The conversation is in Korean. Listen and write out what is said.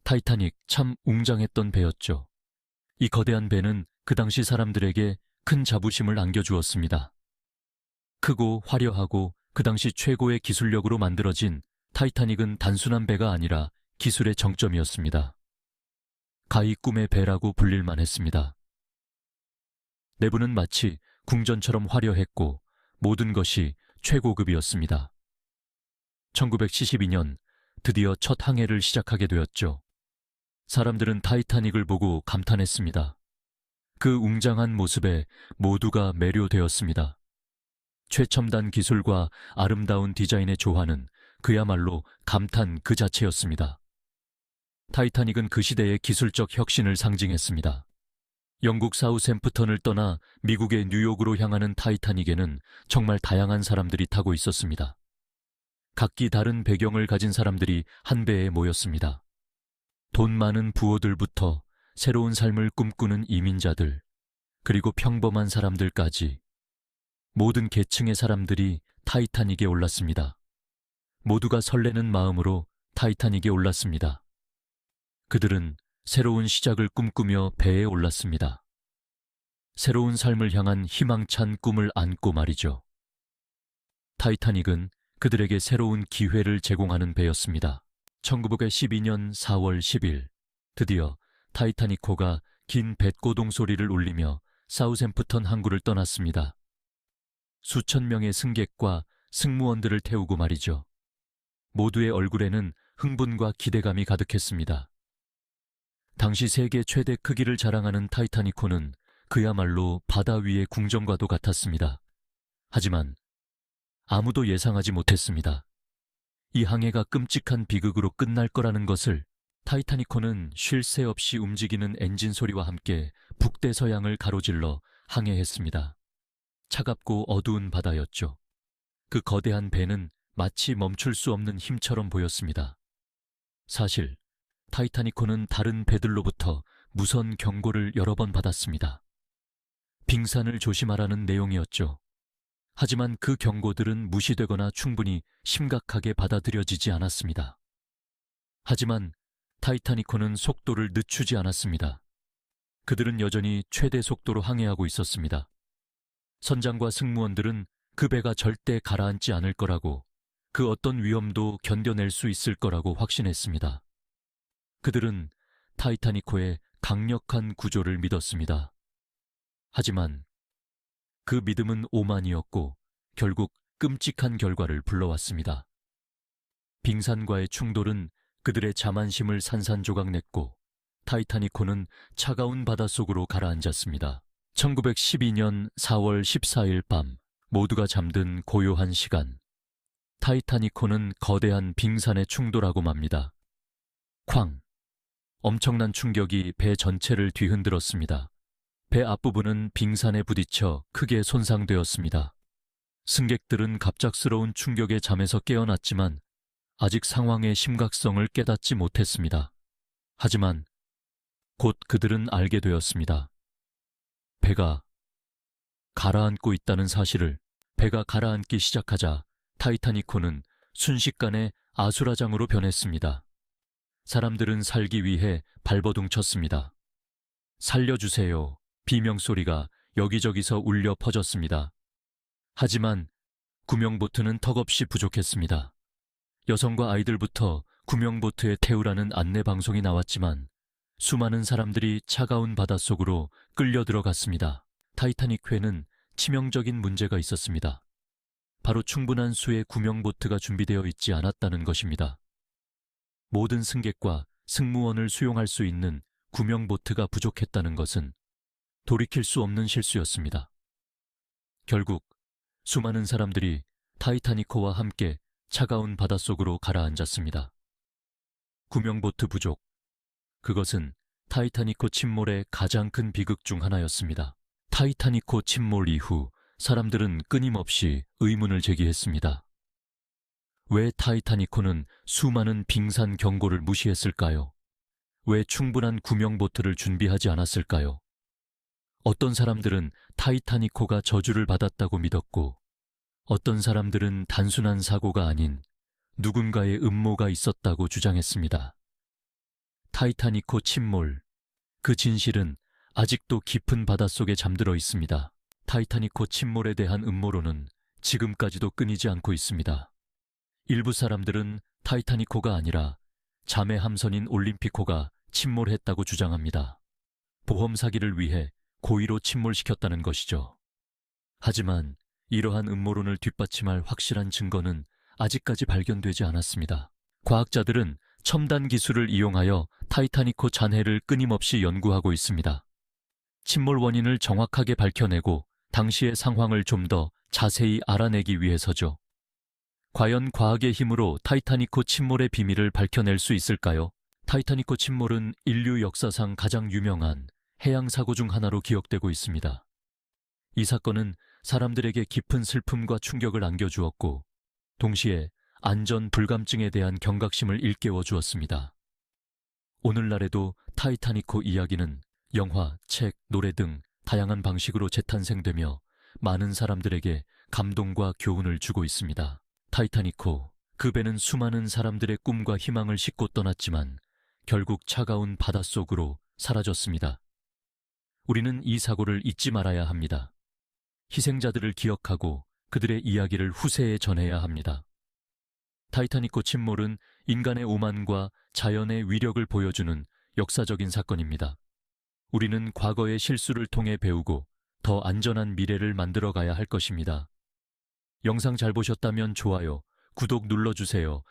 타이타닉 참 웅장했던 배였죠. 이 거대한 배는 그 당시 사람들에게 큰 자부심을 안겨주었습니다. 크고 화려하고 그 당시 최고의 기술력으로 만들어진 타이타닉은 단순한 배가 아니라 기술의 정점이었습니다. 가히 꿈의 배라고 불릴만 했습니다. 내부는 마치 궁전처럼 화려했고 모든 것이 최고급이었습니다. 1972년 드디어 첫 항해를 시작하게 되었죠. 사람들은 타이타닉을 보고 감탄했습니다. 그 웅장한 모습에 모두가 매료되었습니다. 최첨단 기술과 아름다운 디자인의 조화는 그야말로 감탄 그 자체였습니다. 타이타닉은 그 시대의 기술적 혁신을 상징했습니다. 영국 사우샘프턴을 떠나 미국의 뉴욕으로 향하는 타이타닉에는 정말 다양한 사람들이 타고 있었습니다. 각기 다른 배경을 가진 사람들이 한 배에 모였습니다. 돈 많은 부호들부터 새로운 삶을 꿈꾸는 이민자들, 그리고 평범한 사람들까지 모든 계층의 사람들이 타이타닉에 올랐습니다. 모두가 설레는 마음으로 타이타닉에 올랐습니다. 그들은 새로운 시작을 꿈꾸며 배에 올랐습니다. 새로운 삶을 향한 희망찬 꿈을 안고 말이죠. 타이타닉은 그들에게 새로운 기회를 제공하는 배였습니다. 1912년 4월 10일, 드디어 타이타닉호가 긴 뱃고동 소리를 울리며 사우샘프턴 항구를 떠났습니다. 수천 명의 승객과 승무원들을 태우고 말이죠. 모두의 얼굴에는 흥분과 기대감이 가득했습니다. 당시 세계 최대 크기를 자랑하는 타이타닉호는 그야말로 바다 위의 궁전과도 같았습니다. 하지만 아무도 예상하지 못했습니다. 이 항해가 끔찍한 비극으로 끝날 거라는 것을. 타이타닉호는 쉴 새 없이 움직이는 엔진 소리와 함께 북대서양을 가로질러 항해했습니다. 차갑고 어두운 바다였죠. 그 거대한 배는 마치 멈출 수 없는 힘처럼 보였습니다. 사실 타이타닉호는 다른 배들로부터 무선 경고를 여러 번 받았습니다. 빙산을 조심하라는 내용이었죠. 하지만 그 경고들은 무시되거나 충분히 심각하게 받아들여지지 않았습니다. 하지만 타이타닉호는 속도를 늦추지 않았습니다. 그들은 여전히 최대 속도로 항해하고 있었습니다. 선장과 승무원들은 그 배가 절대 가라앉지 않을 거라고, 그 어떤 위험도 견뎌낼 수 있을 거라고 확신했습니다. 그들은 타이타닉호의 강력한 구조를 믿었습니다. 하지만 그 믿음은 오만이었고 결국 끔찍한 결과를 불러왔습니다. 빙산과의 충돌은 그들의 자만심을 산산조각냈고 타이타닉호는 차가운 바닷속으로 가라앉았습니다. 1912년 4월 14일 밤, 모두가 잠든 고요한 시간, 타이타닉호는 거대한 빙산에 충돌하고 맙니다. 쾅! 엄청난 충격이 배 전체를 뒤흔들었습니다. 배 앞부분은 빙산에 부딪혀 크게 손상되었습니다. 승객들은 갑작스러운 충격에 잠에서 깨어났지만 아직 상황의 심각성을 깨닫지 못했습니다. 하지만 곧 그들은 알게 되었습니다. 배가 가라앉고 있다는 사실을. 배가 가라앉기 시작하자 타이타닉호는 순식간에 아수라장으로 변했습니다. 사람들은 살기 위해 발버둥 쳤습니다. 살려주세요. 비명소리가 여기저기서 울려 퍼졌습니다. 하지만 구명보트는 턱없이 부족했습니다. 여성과 아이들부터 구명보트에 태우라는 안내방송이 나왔지만 수많은 사람들이 차가운 바닷속으로 끌려 들어갔습니다. 타이타닉회는 치명적인 문제가 있었습니다. 바로 충분한 수의 구명보트가 준비되어 있지 않았다는 것입니다. 모든 승객과 승무원을 수용할 수 있는 구명보트가 부족했다는 것은 돌이킬 수 없는 실수였습니다. 결국 수많은 사람들이 타이타닉호와 함께 차가운 바닷속으로 가라앉았습니다. 구명보트 부족, 그것은 타이타닉호 침몰의 가장 큰 비극 중 하나였습니다. 타이타닉호 침몰 이후 사람들은 끊임없이 의문을 제기했습니다. 왜 타이타닉호는 수많은 빙산 경고를 무시했을까요? 왜 충분한 구명보트를 준비하지 않았을까요? 어떤 사람들은 타이타닉호가 저주를 받았다고 믿었고, 어떤 사람들은 단순한 사고가 아닌 누군가의 음모가 있었다고 주장했습니다. 타이타니코 침몰. 그 진실은 아직도 깊은 바닷속에 잠들어 있습니다. 타이타니코 침몰에 대한 음모론은 지금까지도 끊이지 않고 있습니다. 일부 사람들은 타이타니코가 아니라 자매 함선인 올림피코가 침몰했다고 주장합니다. 보험 사기를 위해 고의로 침몰시켰다는 것이죠. 하지만 이러한 음모론을 뒷받침할 확실한 증거는 아직까지 발견되지 않았습니다. 과학자들은 첨단 기술을 이용하여 타이타니코 잔해를 끊임없이 연구하고 있습니다. 침몰 원인을 정확하게 밝혀내고 당시의 상황을 좀 더 자세히 알아내기 위해서죠. 과연 과학의 힘으로 타이타니코 침몰의 비밀을 밝혀낼 수 있을까요? 타이타니코 침몰은 인류 역사상 가장 유명한 해양 사고 중 하나로 기억되고 있습니다. 이 사건은 사람들에게 깊은 슬픔과 충격을 안겨주었고, 동시에 안전 불감증에 대한 경각심을 일깨워 주었습니다. 오늘날에도 타이타니코 이야기는 영화, 책, 노래 등 다양한 방식으로 재탄생되며 많은 사람들에게 감동과 교훈을 주고 있습니다. 타이타니코, 그 배는 수많은 사람들의 꿈과 희망을 싣고 떠났지만 결국 차가운 바닷속으로 사라졌습니다. 우리는 이 사고를 잊지 말아야 합니다. 희생자들을 기억하고 그들의 이야기를 후세에 전해야 합니다. 타이타니코 침몰은 인간의 오만과 자연의 위력을 보여주는 역사적인 사건입니다. 우리는 과거의 실수를 통해 배우고 더 안전한 미래를 만들어가야 할 것입니다. 영상 잘 보셨다면 좋아요, 구독 눌러주세요.